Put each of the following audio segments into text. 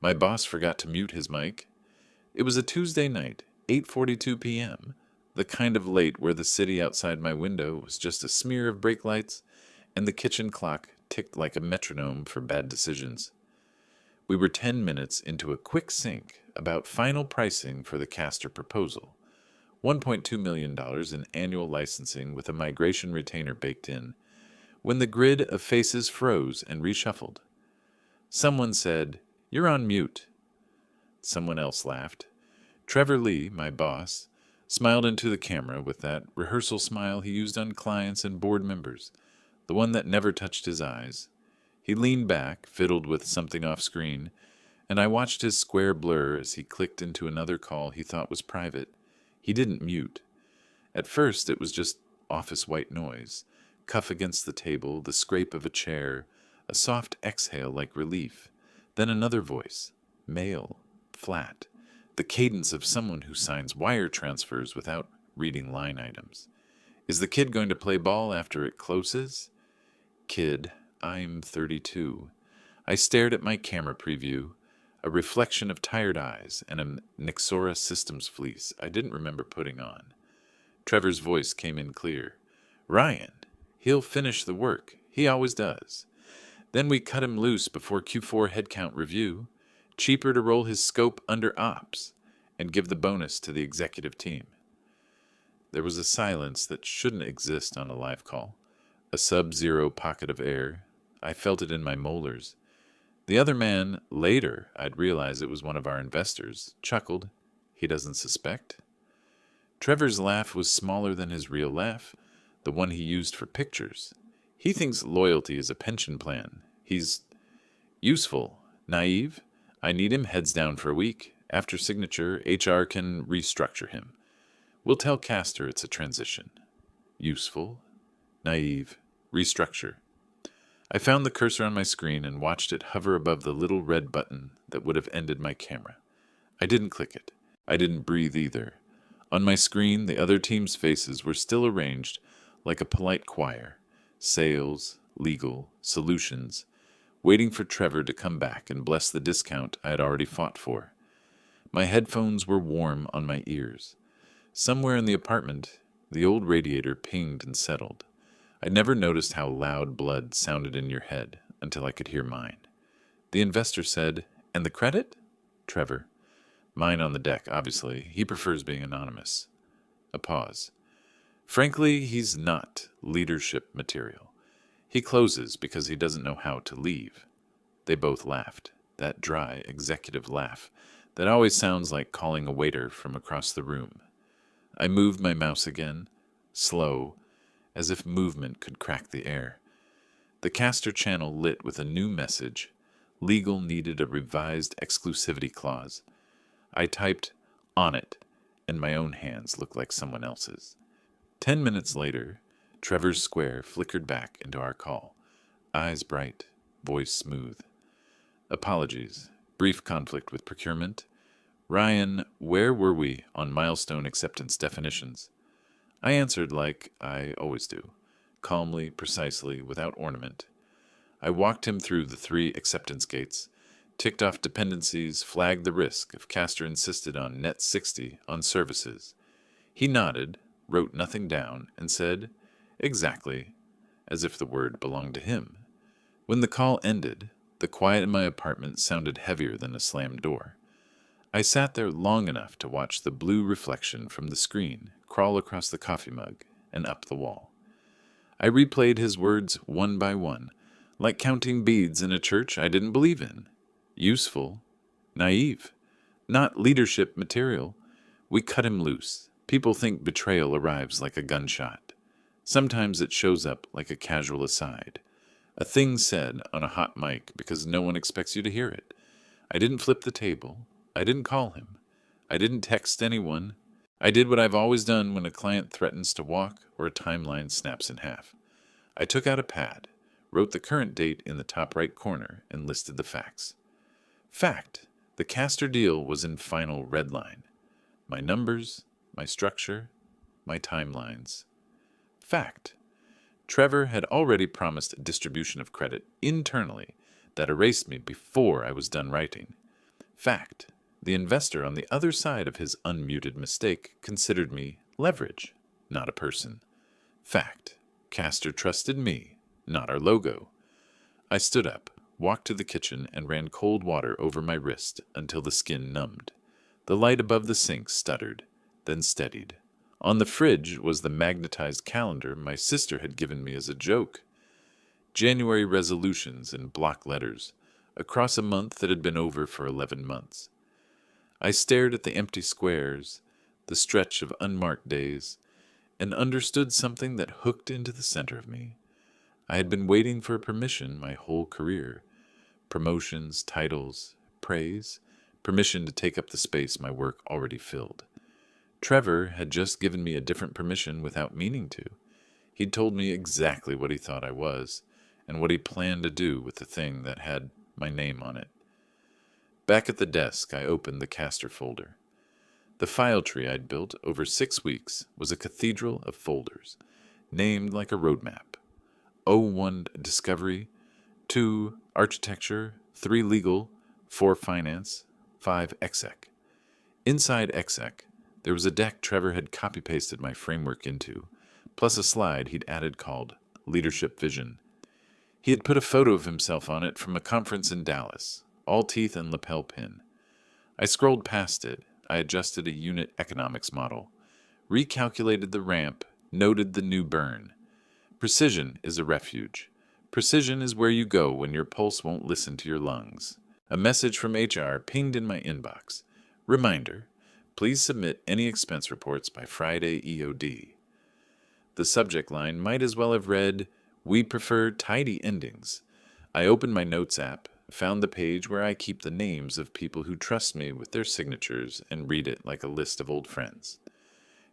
My boss forgot to mute his mic. It was a Tuesday night, 8:42 p.m., the kind of late where the city outside my window was just a smear of brake lights and the kitchen clock ticked like a metronome for bad decisions. We were 10 minutes into a quick sync about final pricing for the Castor proposal, $1.2 million in annual licensing with a migration retainer baked in, when the grid of faces froze and reshuffled. Someone said, "You're on mute." Someone else laughed. Trevor Lee, my boss, smiled into the camera with that rehearsal smile he used on clients and board members, the one that never touched his eyes. He leaned back, fiddled with something off screen, and I watched his square blur as he clicked into another call he thought was private. He didn't mute. At first it was just office white noise, cuff against the table, the scrape of a chair, a soft exhale like relief. Then another voice, male, flat, the cadence of someone who signs wire transfers without reading line items. "Is the kid going to play ball after it closes?" Kid, I'm 32. I stared at my camera preview, a reflection of tired eyes and a Nixora Systems fleece I didn't remember putting on. Trevor's voice came in clear. "Ryan, he'll finish the work. He always does. Then we cut him loose before Q4 headcount review. Cheaper to roll his scope under ops and give the bonus to the executive team." There was a silence that shouldn't exist on a live call, a sub-zero pocket of air. I felt it in my molars. The other man, later I'd realize it was one of our investors, chuckled. He doesn't suspect? Trevor's laugh was smaller than his real laugh, the one he used for pictures. He thinks loyalty is a pension plan. He's useful, naive. I need him heads down for a week. After signature, HR can restructure him. We'll tell Castor it's a transition. Useful, naive, restructure. I found the cursor on my screen and watched it hover above the little red button that would have ended my camera. I didn't click it. I didn't breathe either. On my screen, the other team's faces were still arranged like a polite choir. Sales, legal, solutions, waiting for Trevor to come back and bless the discount I had already fought for. My headphones were warm on my ears. Somewhere in the apartment, the old radiator pinged and settled. I never noticed how loud blood sounded in your head until I could hear mine. The investor said, "And the credit?" Trevor. "Mine on the deck, obviously. He prefers being anonymous." A pause. "Frankly, he's not leadership material. He closes because he doesn't know how to leave." They both laughed, that dry executive laugh that always sounds like calling a waiter from across the room. I moved my mouse again, slow, as if movement could crack the air. The Castor channel lit with a new message. Legal needed a revised exclusivity clause. I typed, "On it," and my own hands looked like someone else's. 10 minutes later, Trevor's square flickered back into our call. Eyes bright, voice smooth. "Apologies. Brief conflict with procurement. Ryan, where were we on milestone acceptance definitions?" I answered like I always do, calmly, precisely, without ornament. I walked him through the 3 acceptance gates, ticked off dependencies, flagged the risk if Castor insisted on net 60 on services. He nodded, wrote nothing down, and said, "Exactly," as if the word belonged to him. When the call ended, the quiet in my apartment sounded heavier than a slammed door. I sat there long enough to watch the blue reflection from the screen crawl across the coffee mug and up the wall. I replayed his words one by one, like counting beads in a church I didn't believe in. Useful, naive, not leadership material. We cut him loose. People think betrayal arrives like a gunshot. Sometimes it shows up like a casual aside, a thing said on a hot mic because no one expects you to hear it. I didn't flip the table. I didn't call him. I didn't text anyone. I did what I've always done when a client threatens to walk or a timeline snaps in half. I took out a pad, wrote the current date in the top right corner, and listed the facts. Fact: the Castor deal was in final red line. My numbers, my structure, my timelines. Fact: Trevor had already promised a distribution of credit internally that erased me before I was done writing. Fact. The investor on the other side of his unmuted mistake considered me leverage, not a person. Fact. Castor trusted me, not our logo. I stood up, walked to the kitchen, and ran cold water over my wrist until the skin numbed. The light above the sink stuttered, then steadied. On the fridge was the magnetized calendar my sister had given me as a joke. January resolutions in block letters, across a month that had been over for 11 months. I stared at the empty squares, the stretch of unmarked days, and understood something that hooked into the center of me. I had been waiting for permission my whole career. Promotions, titles, praise, permission to take up the space my work already filled. Trevor had just given me a different permission without meaning to. He'd told me exactly what he thought I was, and what he planned to do with the thing that had my name on it. Back at the desk, I opened the Castor folder. The file tree I'd built over 6 weeks was a cathedral of folders, named like a roadmap. 01 Discovery, 2 Architecture, 3 Legal, 4 Finance, 5 Exec. Inside Exec, there was a deck Trevor had copy-pasted my framework into, plus a slide he'd added called Leadership Vision. He had put a photo of himself on it from a conference in Dallas, all teeth and lapel pin. I scrolled past it. I adjusted a unit economics model, recalculated the ramp, noted the new burn. Precision is a refuge. Precision is where you go when your pulse won't listen to your lungs. A message from HR pinged in my inbox. Reminder, please submit any expense reports by Friday EOD. The subject line might as well have read, "We prefer tidy endings." I opened my notes app, found the page where I keep the names of people who trust me with their signatures, and read it like a list of old friends.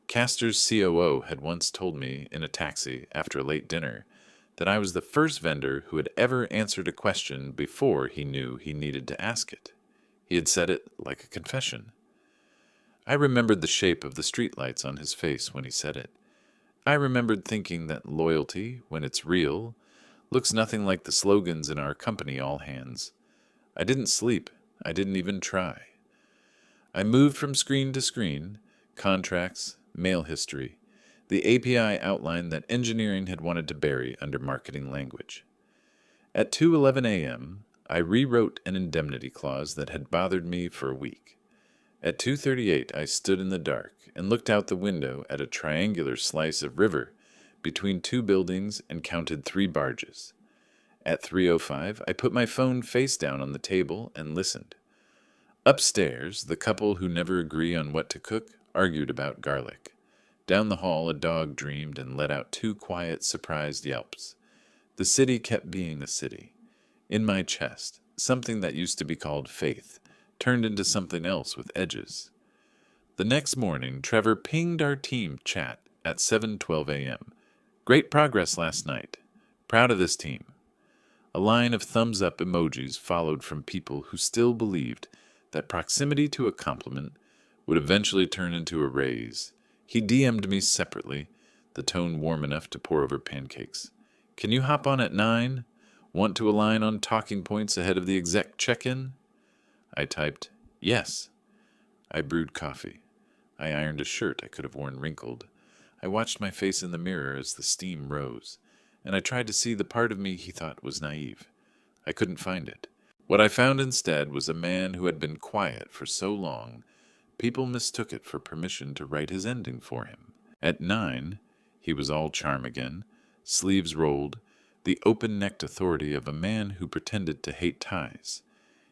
Castor's COO had once told me in a taxi after a late dinner that I was the first vendor who had ever answered a question before he knew he needed to ask it. He had said it like a confession. I remembered the shape of the streetlights on his face when he said it. I remembered thinking that loyalty, when it's real, looks nothing like the slogans in our company all hands. I didn't sleep. I didn't even try. I moved from screen to screen, contracts, mail history. The API outlined that engineering had wanted to bury under marketing language. At 2:11 a.m., I rewrote an indemnity clause that had bothered me for a week. At 2:38, I stood in the dark and looked out the window at a triangular slice of river between 2 buildings and counted 3 barges. At 3:05, I put my phone face down on the table and listened. Upstairs, the couple who never agree on what to cook argued about garlic. Down the hall, a dog dreamed and let out 2 quiet, surprised yelps. The city kept being a city. In my chest, something that used to be called faith turned into something else with edges. The next morning, Trevor pinged our team chat at 7:12 a.m. Great progress last night. Proud of this team. A line of thumbs-up emojis followed from people who still believed that proximity to a compliment would eventually turn into a raise. He DM'd me separately, the tone warm enough to pour over pancakes. Can you hop on at 9? Want to align on talking points ahead of the exec check-in? I typed, yes. I brewed coffee. I ironed a shirt I could have worn wrinkled. I watched my face in the mirror as the steam rose, and I tried to see the part of me he thought was naive. I couldn't find it. What I found instead was a man who had been quiet for so long, people mistook it for permission to write his ending for him. At 9, he was all charm again, sleeves rolled, the open-necked authority of a man who pretended to hate ties.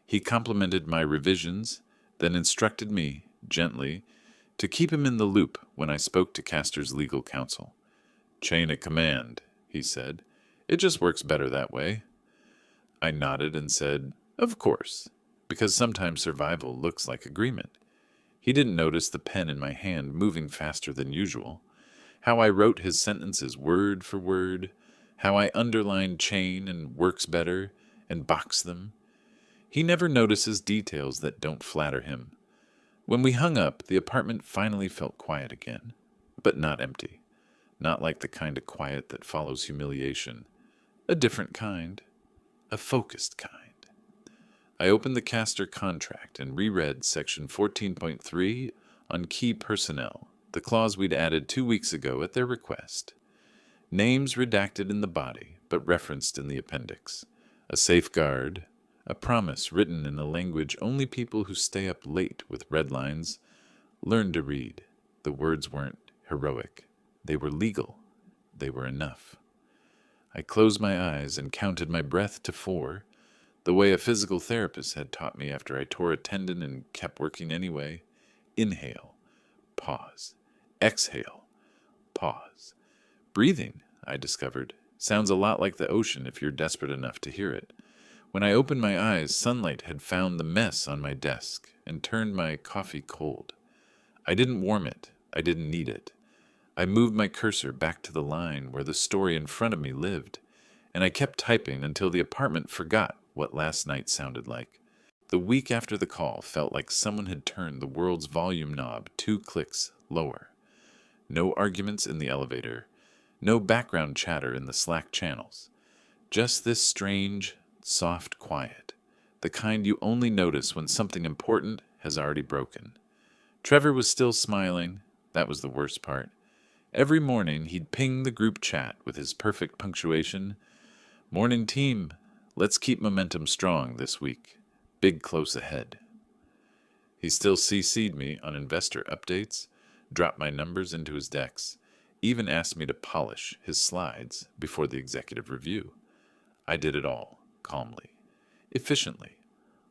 He complimented my revisions, then instructed me, gently, to keep him in the loop when I spoke to Castor's legal counsel. Chain of command, he said. It just works better that way. I nodded and said, of course, because sometimes survival looks like agreement. He didn't notice the pen in my hand moving faster than usual, how I wrote his sentences word for word, how I underlined chain and works better and boxed them. He never notices details that don't flatter him. When we hung up, the apartment finally felt quiet again, but not empty. Not like the kind of quiet that follows humiliation. A different kind. A focused kind. I opened the caster contract and reread Section 14.3 on key personnel, the clause we'd added 2 weeks ago at their request. Names redacted in the body, but referenced in the appendix. A safeguard, a promise written in a language only people who stay up late with red lines learn to read. The words weren't heroic. They were legal. They were enough. I closed my eyes and counted my breath to 4, the way a physical therapist had taught me after I tore a tendon and kept working anyway. Inhale, pause, exhale, pause. Breathing, I discovered, sounds a lot like the ocean if you're desperate enough to hear it. When I opened my eyes, sunlight had found the mess on my desk and turned my coffee cold. I didn't warm it. I didn't need it. I moved my cursor back to the line where the story in front of me lived, and I kept typing until the apartment forgot what last night sounded like. The week after the call felt like someone had turned the world's volume knob 2 clicks lower. No arguments in the elevator. No background chatter in the Slack channels. Just this strange, soft quiet. The kind you only notice when something important has already broken. Trevor was still smiling. That was the worst part. Every morning he'd ping the group chat with his perfect punctuation. "Morning team, let's keep momentum strong this week. Big close ahead." He still CC'd me on investor updates, dropped my numbers into his decks, even asked me to polish his slides before the executive review. I did it all, calmly, efficiently,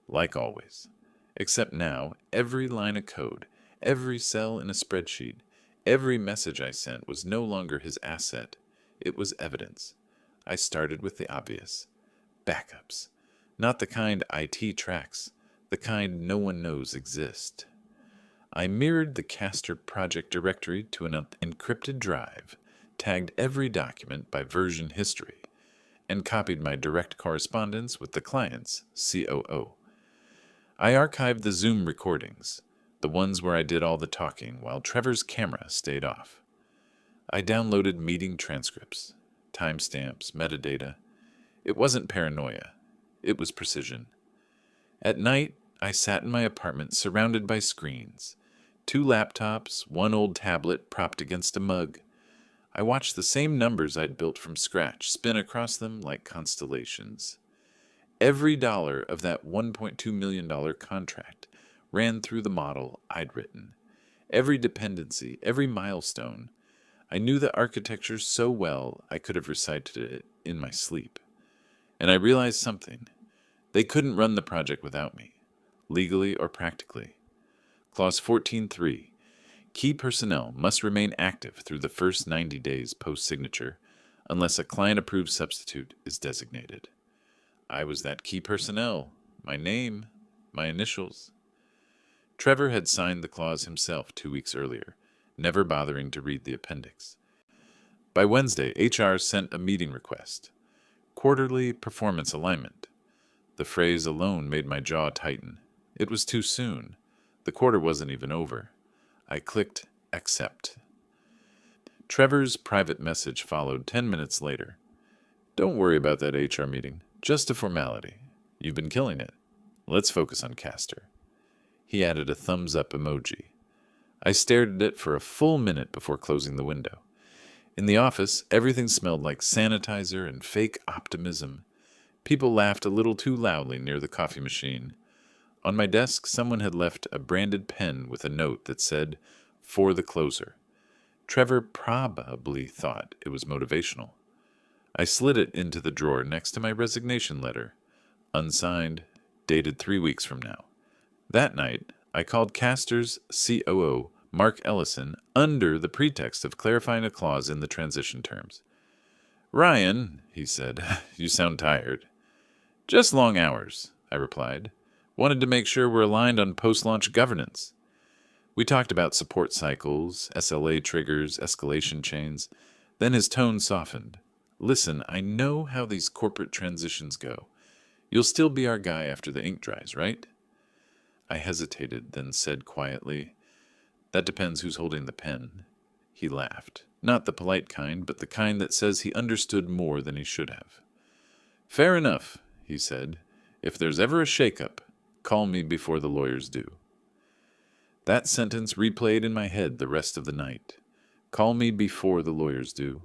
like always. Except now, every line of code, every cell in a spreadsheet, every message I sent was no longer his asset. It was evidence. I started with the obvious. Backups. Not the kind IT tracks, the kind no one knows exist. I mirrored the Caster project directory to an encrypted drive, tagged every document by version history, and copied my direct correspondence with the client's COO. I archived the Zoom recordings, the ones where I did all the talking while Trevor's camera stayed off. I downloaded meeting transcripts, timestamps, metadata. It wasn't paranoia. It was precision. At night, I sat in my apartment surrounded by screens. 2 laptops, 1 old tablet propped against a mug. I watched the same numbers I'd built from scratch spin across them like constellations. Every dollar of that $1.2 million contract ran through the model I'd written. Every dependency, every milestone. I knew the architecture so well I could have recited it in my sleep. And I realized something. They couldn't run the project without me, legally or practically. Clause 14.3. Key personnel must remain active through the first 90 days post-signature, unless a client-approved substitute is designated. I was that key personnel. My name, my initials. Trevor had signed the clause himself 2 weeks earlier, never bothering to read the appendix. By Wednesday, HR sent a meeting request. Quarterly performance alignment. The phrase alone made my jaw tighten. It was too soon. The quarter wasn't even over. I clicked accept. Trevor's private message followed 10 minutes later. "Don't worry about that HR meeting. Just a formality. You've been killing it. Let's focus on Caster." He added a thumbs-up emoji. I stared at it for a full minute before closing the window. In the office, everything smelled like sanitizer and fake optimism. People laughed a little too loudly near the coffee machine. On my desk, someone had left a branded pen with a note that said, "For the closer." Trevor probably thought it was motivational. I slid it into the drawer next to my resignation letter, unsigned, dated 3 weeks from now. That night, I called Caster's COO, Mark Ellison, under the pretext of clarifying a clause in the transition terms. "Ryan," he said, "you sound tired." "Just long hours," I replied. "Wanted to make sure we're aligned on post-launch governance." We talked about support cycles, SLA triggers, escalation chains. Then his tone softened. "Listen, I know how these corporate transitions go. You'll still be our guy after the ink dries, right?" I hesitated, then said quietly, "That depends who's holding the pen." He laughed. Not the polite kind, but the kind that says he understood more than he should have. "Fair enough," he said. If there's ever a shakeup, call me before the lawyers do. That sentence replayed in my head the rest of the night. Call me before the lawyers do.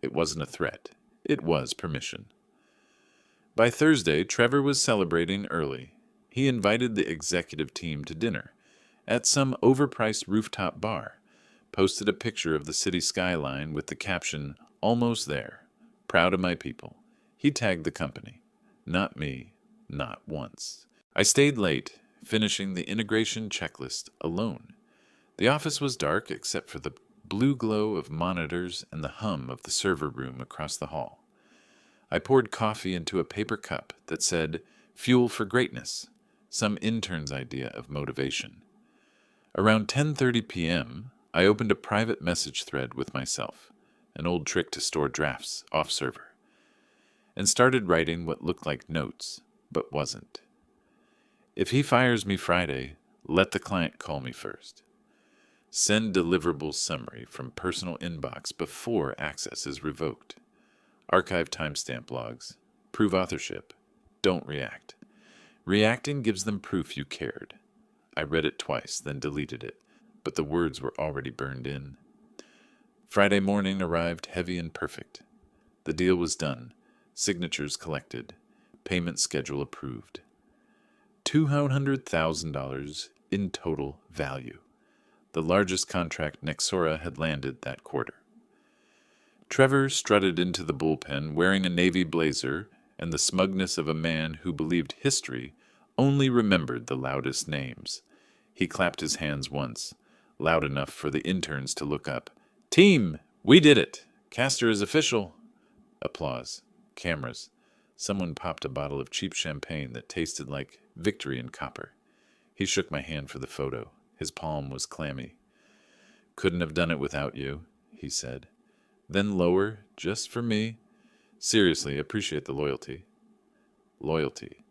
It wasn't a threat. It was permission. By Thursday, Trevor was celebrating early. He invited the executive team to dinner at some overpriced rooftop bar, posted a picture of the city skyline with the caption, "Almost there. Proud of my people." He tagged the company. Not me. Not once. I stayed late, finishing the integration checklist alone. The office was dark except for the blue glow of monitors and the hum of the server room across the hall. I poured coffee into a paper cup that said, "Fuel for Greatness," some intern's idea of motivation. Around 10:30 p.m., I opened a private message thread with myself, an old trick to store drafts off server, and started writing what looked like notes, but wasn't. If he fires me Friday, let the client call me first. Send deliverable summary from personal inbox before access is revoked. Archive timestamp logs. Prove authorship. Don't react. Reacting gives them proof you cared. I read it twice, then deleted it, but the words were already burned in. Friday morning arrived heavy and perfect. The deal was done. Signatures collected. Payment schedule approved. $200,000 in total value. The largest contract Nexora had landed that quarter. Trevor strutted into the bullpen wearing a navy blazer and the smugness of a man who believed history only remembered the loudest names. He clapped his hands once, loud enough for the interns to look up. "Team, we did it! Castor is official!" Applause. Cameras. Someone popped a bottle of cheap champagne that tasted like victory in copper. He shook my hand for the photo. His palm was clammy. "Couldn't have done it without you," he said. Then lower, "just for me. Seriously, appreciate the loyalty." Loyalty.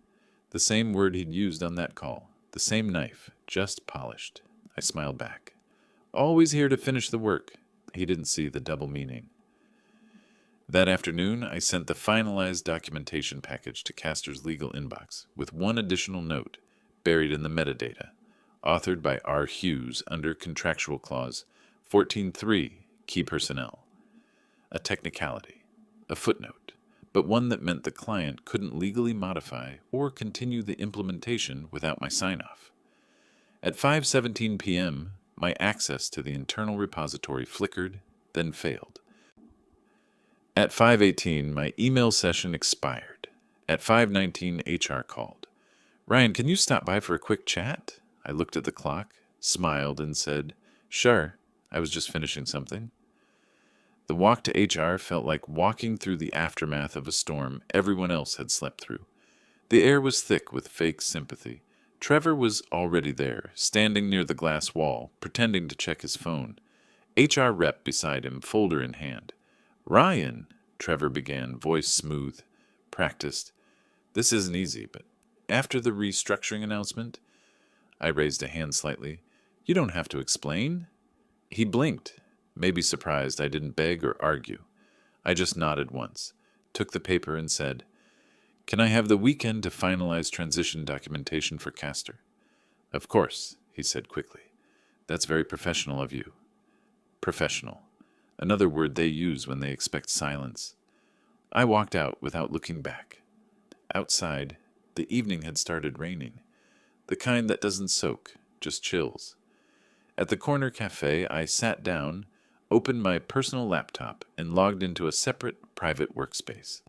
The same word he'd used on that call. The same knife, just polished. I smiled back. Always here to finish the work. He didn't see the double meaning. That afternoon, I sent the finalized documentation package to Castor's legal inbox, with one additional note, buried in the metadata, authored by R. Hughes under Contractual Clause 14.3, Key Personnel. A technicality, a footnote, but one that meant the client couldn't legally modify or continue the implementation without my sign-off. At 5:17 p.m., my access to the internal repository flickered, then failed. At 5:18, my email session expired. At 5:19, HR called. "Ryan, can you stop by for a quick chat?" I looked at the clock, smiled, and said, "Sure, I was just finishing something." The walk to HR felt like walking through the aftermath of a storm everyone else had slept through. The air was thick with fake sympathy. Trevor was already there, standing near the glass wall, pretending to check his phone. HR rep beside him, folder in hand. "Ryan," Trevor began, voice smooth, practiced. "This isn't easy, but after the restructuring announcement," I raised a hand slightly, "you don't have to explain." He blinked, maybe surprised I didn't beg or argue. I just nodded once, took the paper and said, "Can I have the weekend to finalize transition documentation for Castor?" "Of course," he said quickly. "That's very professional of you." Professional. Another word they use when they expect silence. I walked out without looking back. Outside, the evening had started raining. The kind that doesn't soak, just chills. At the corner cafe, I sat down, opened my personal laptop, and logged into a separate private workspace.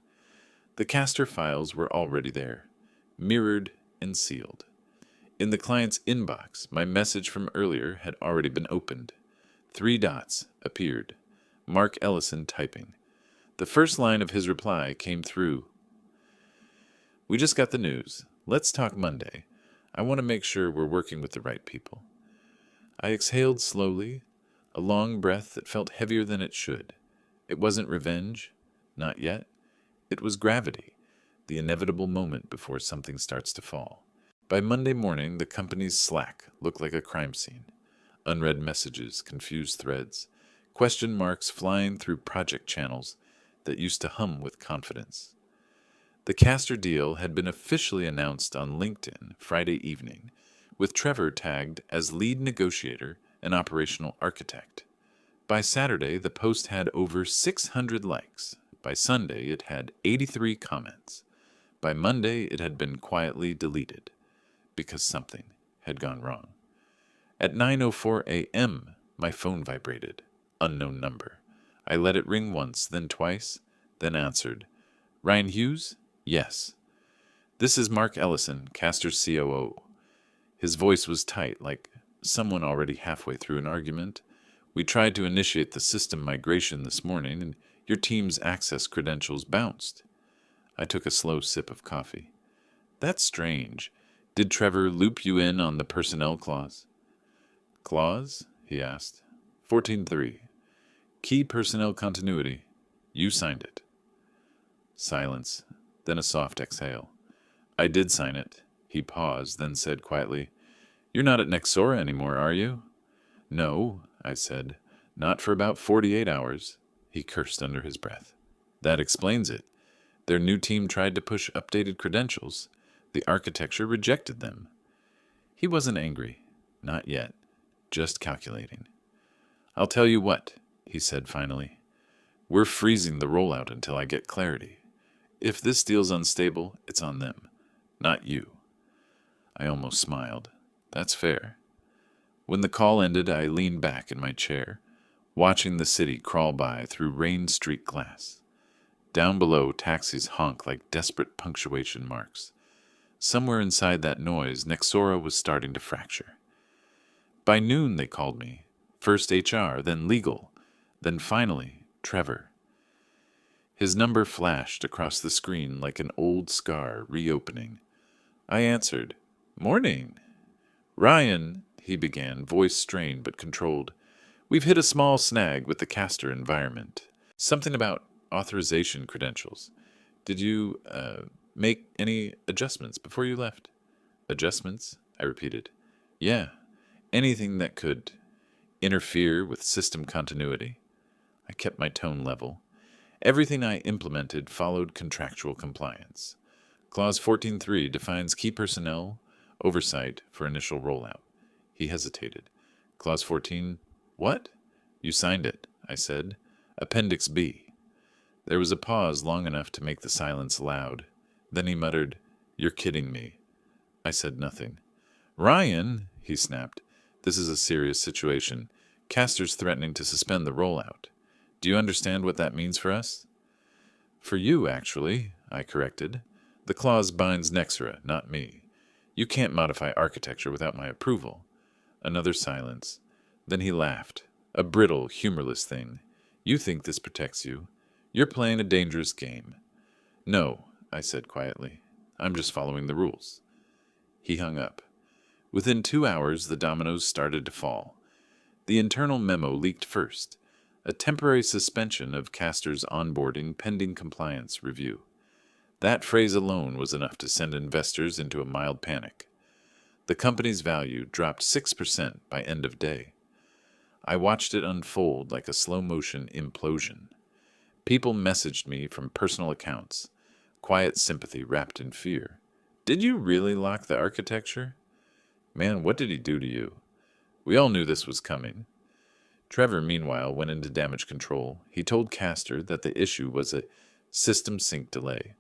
The Castor files were already there, mirrored and sealed. In the client's inbox, my message from earlier had already been opened. 3 dots appeared. Mark Ellison typing. The first line of his reply came through. "We just got the news. Let's talk Monday. I want to make sure we're working with the right people." I exhaled slowly, a long breath that felt heavier than it should. It wasn't revenge. Not yet. It was gravity, the inevitable moment before something starts to fall. By Monday morning, the company's Slack looked like a crime scene. Unread messages, confused threads, question marks flying through project channels that used to hum with confidence. The Castor deal had been officially announced on LinkedIn Friday evening, with Trevor tagged as lead negotiator and operational architect. By Saturday, the post had over 600 likes. By Sunday, it had 83 comments. By Monday, it had been quietly deleted because something had gone wrong. At 9:04 a.m., my phone vibrated. Unknown number. I let it ring once, then twice, then answered. Ryan Hughes? Yes. This is Mark Ellison, Castor's COO. His voice was tight, like someone already halfway through an argument. We tried to initiate the system migration this morning, and your team's access credentials bounced. I took a slow sip of coffee. That's strange. Did Trevor loop you in on the personnel clause? Clause? He asked. 14.3. Key personnel continuity. You signed it. Silence, then a soft exhale. I did sign it. He paused, then said quietly, You're not at Nexora anymore, are you? No, I said. Not for about 48 hours. He cursed under his breath. That explains it. Their new team tried to push updated credentials. The architecture rejected them. He wasn't angry. Not yet. Just calculating. I'll tell you what, he said finally. We're freezing the rollout until I get clarity. If this deal's unstable, it's on them, not you. I almost smiled. That's fair. When the call ended, I leaned back in my chair, watching the city crawl by through rain-streaked glass. Down below, taxis honk like desperate punctuation marks. Somewhere inside that noise, Nexora was starting to fracture. By noon, they called me. First HR, then legal, then finally, Trevor. His number flashed across the screen like an old scar reopening. I answered. Morning. Ryan, he began, voice strained but controlled. We've hit a small snag with the Castor environment. Something about authorization credentials. Did you, make any adjustments before you left? Adjustments? I repeated. Yeah. Anything that could interfere with system continuity. I kept my tone level. Everything I implemented followed contractual compliance. Clause 14.3 defines key personnel oversight for initial rollout. He hesitated. Clause 14, what? You signed it, I said. Appendix B. There was a pause long enough to make the silence loud. Then he muttered, You're kidding me. I said nothing. Ryan, he snapped. This is a serious situation. Castor's threatening to suspend the rollout. Do you understand what that means for us? For you, actually, I corrected. The clause binds Nexora, not me. You can't modify architecture without my approval. Another silence. Then he laughed. A brittle, humorless thing. You think this protects you. You're playing a dangerous game. No, I said quietly. I'm just following the rules. He hung up. Within 2 hours, the dominoes started to fall. The internal memo leaked first. A temporary suspension of Castor's onboarding pending compliance review. That phrase alone was enough to send investors into a mild panic. The company's value dropped 6% by end of day. I watched it unfold like a slow-motion implosion. People messaged me from personal accounts, quiet sympathy wrapped in fear. Did you really lock the architecture? Man, what did he do to you? We all knew this was coming. Trevor, meanwhile, went into damage control. He told Castor that the issue was a system sync delay.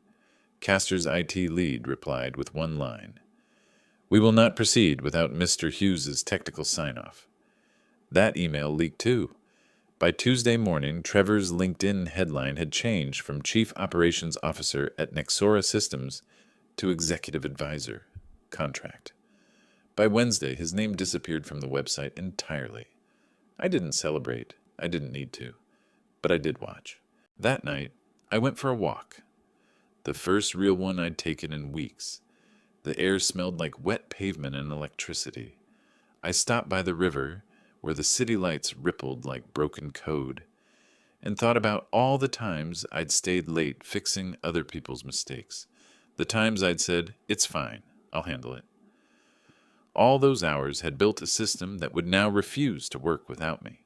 Castor's IT lead replied with one line. We will not proceed without Mr. Hughes's technical sign-off. That email leaked too. By Tuesday morning, Trevor's LinkedIn headline had changed from Chief Operations Officer at Nexora Systems to Executive Advisor. Contract. By Wednesday, his name disappeared from the website entirely. I didn't celebrate. I didn't need to. But I did watch. That night, I went for a walk. The first real one I'd taken in weeks. The air smelled like wet pavement and electricity. I stopped by the river, where the city lights rippled like broken code, and thought about all the times I'd stayed late fixing other people's mistakes. The times I'd said, it's fine, I'll handle it. All those hours had built a system that would now refuse to work without me.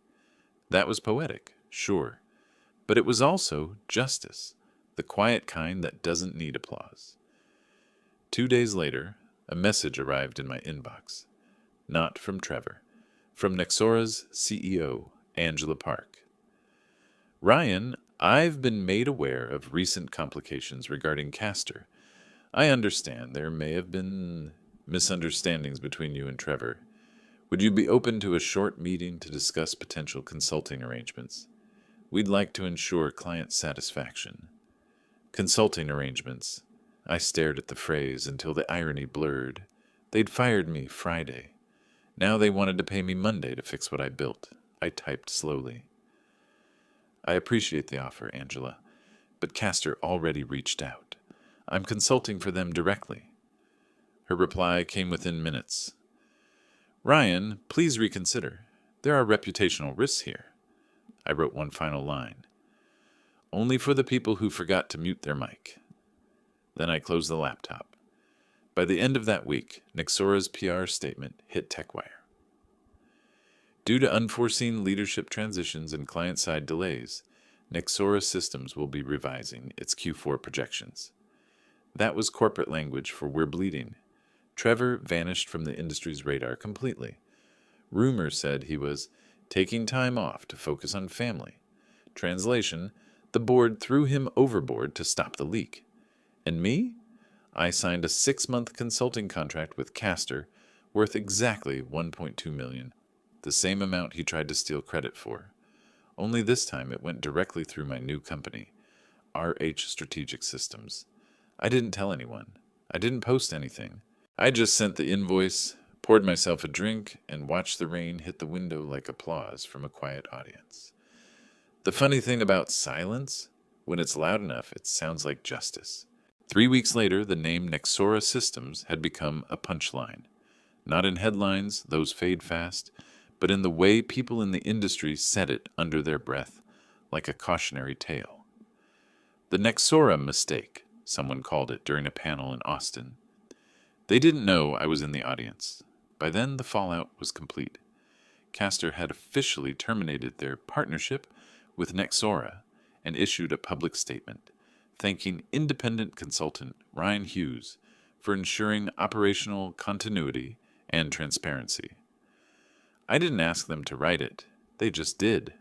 That was poetic, sure, but it was also justice. the quiet kind that doesn't need applause. 2 days later, a message arrived in my inbox. Not from Trevor. From Nexora's CEO, Angela Park. Ryan, I've been made aware of recent complications regarding Castor. I understand there may have been misunderstandings between you and Trevor. Would you be open to a short meeting to discuss potential consulting arrangements? We'd like to ensure client satisfaction. Consulting arrangements. I stared at the phrase until the irony blurred. They'd fired me Friday. Now they wanted to pay me Monday to fix what I built. I typed slowly. I appreciate the offer, Angela, but Castor already reached out. I'm consulting for them directly. Her reply came within minutes. Ryan, please reconsider. There are reputational risks here. I wrote one final line. Only for the people who forgot to mute their mic. Then I closed the laptop. By the end of that week, Nexora's PR statement hit TechWire. Due to unforeseen leadership transitions and client-side delays, Nexora Systems will be revising its Q4 projections. That was corporate language for we're bleeding. Trevor vanished from the industry's radar completely. Rumors said he was taking time off to focus on family. Translation, the board threw him overboard to stop the leak. And me? I signed a 6-month consulting contract with Castor worth exactly $1.2 million, the same amount he tried to steal credit for. Only this time it went directly through my new company, RH Strategic Systems. I didn't tell anyone. I didn't post anything. I just sent the invoice, poured myself a drink, and watched the rain hit the window like applause from a quiet audience. The funny thing about silence, when it's loud enough, it sounds like justice. 3 weeks later, the name Nexora Systems had become a punchline. Not in headlines, those fade fast, but in the way people in the industry said it under their breath, like a cautionary tale. The Nexora mistake, someone called it during a panel in Austin. They didn't know I was in the audience. By then, the fallout was complete. Castor had officially terminated their partnership with Nexora and issued a public statement, thanking independent consultant Ryan Hughes for ensuring operational continuity and transparency. I didn't ask them to write it. They just did.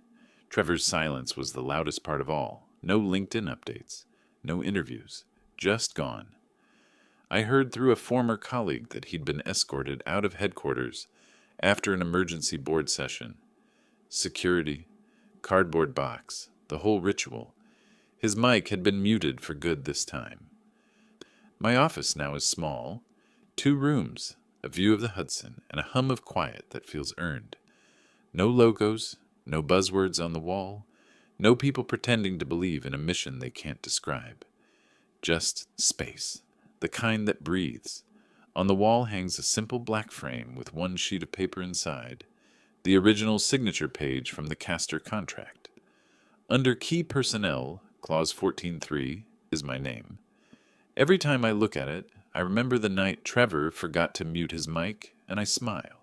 Trevor's silence was the loudest part of all. No LinkedIn updates. No interviews. Just gone. I heard through a former colleague that he'd been escorted out of headquarters after an emergency board session. Security, cardboard box, the whole ritual. His mic had been muted for good this time. My office now is small. 2 rooms, a view of the Hudson, and a hum of quiet that feels earned. No logos, no buzzwords on the wall, no people pretending to believe in a mission they can't describe. Just space, the kind that breathes. On the wall hangs a simple black frame with 1 sheet of paper inside, the original signature page from the Castor contract. Under Key Personnel, Clause 14.3 is my name. Every time I look at it, I remember the night Trevor forgot to mute his mic, and I smile.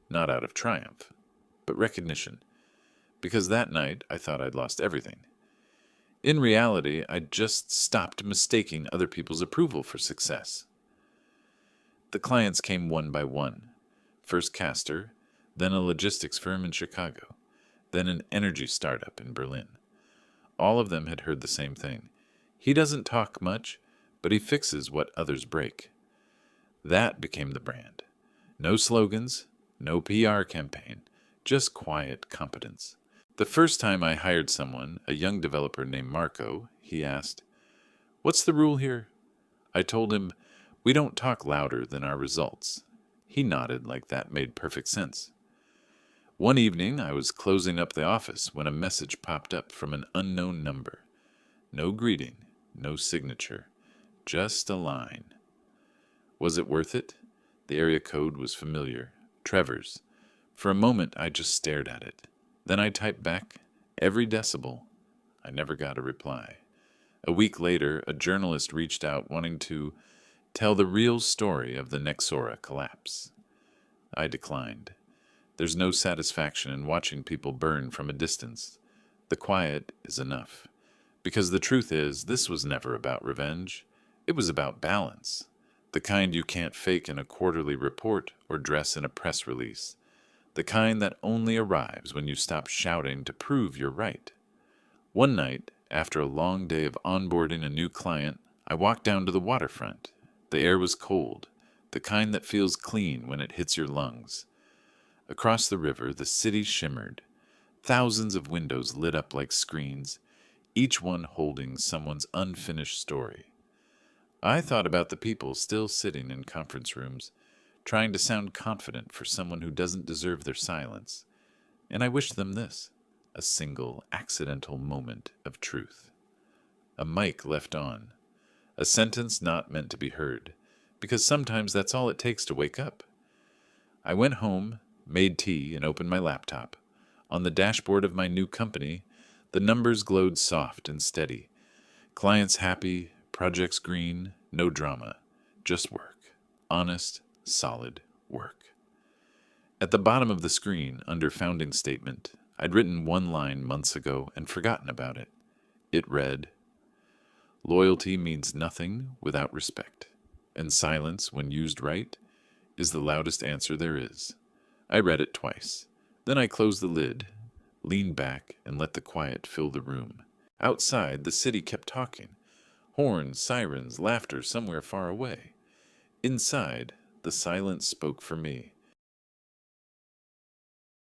Not out of triumph, but recognition. Because that night I thought I'd lost everything. In reality, I'd just stopped mistaking other people's approval for success. The clients came one by one. First Castor, then a logistics firm in Chicago, then an energy startup in Berlin. All of them had heard the same thing. He doesn't talk much, but he fixes what others break. That became the brand. No slogans, no PR campaign, just quiet competence. The first time I hired someone, a young developer named Marco, he asked, "What's the rule here?" I told him, "We don't talk louder than our results." He nodded like that made perfect sense. One evening, I was closing up the office when a message popped up from an unknown number. No greeting, no signature, just a line. Was it worth it? The area code was familiar. Trevor's. For a moment, I just stared at it. Then I typed back, every decibel. I never got a reply. A week later, a journalist reached out wanting to tell the real story of the Nexora collapse. I declined. There's no satisfaction in watching people burn from a distance. The quiet is enough. Because the truth is, this was never about revenge. It was about balance. The kind you can't fake in a quarterly report or dress in a press release. The kind that only arrives when you stop shouting to prove you're right. One night, after a long day of onboarding a new client, I walked down to the waterfront. The air was cold, the kind that feels clean when it hits your lungs. Across the river, the city shimmered. Thousands of windows lit up like screens, each one holding someone's unfinished story. I thought about the people still sitting in conference rooms, trying to sound confident for someone who doesn't deserve their silence, and I wished them this, a single accidental moment of truth. A mic left on, a sentence not meant to be heard, because sometimes that's all it takes to wake up. I went home, made tea, and opened my laptop. On the dashboard of my new company, the numbers glowed soft and steady. Clients happy, projects green, no drama, just work. Honest, solid work. At the bottom of the screen, under founding statement, I'd written one line months ago and forgotten about it. It read, "Loyalty means nothing without respect, and silence, when used right, is the loudest answer there is." I read it twice. Then I closed the lid, leaned back, and let the quiet fill the room. Outside, the city kept talking. Horns, sirens, laughter somewhere far away. Inside, the silence spoke for me.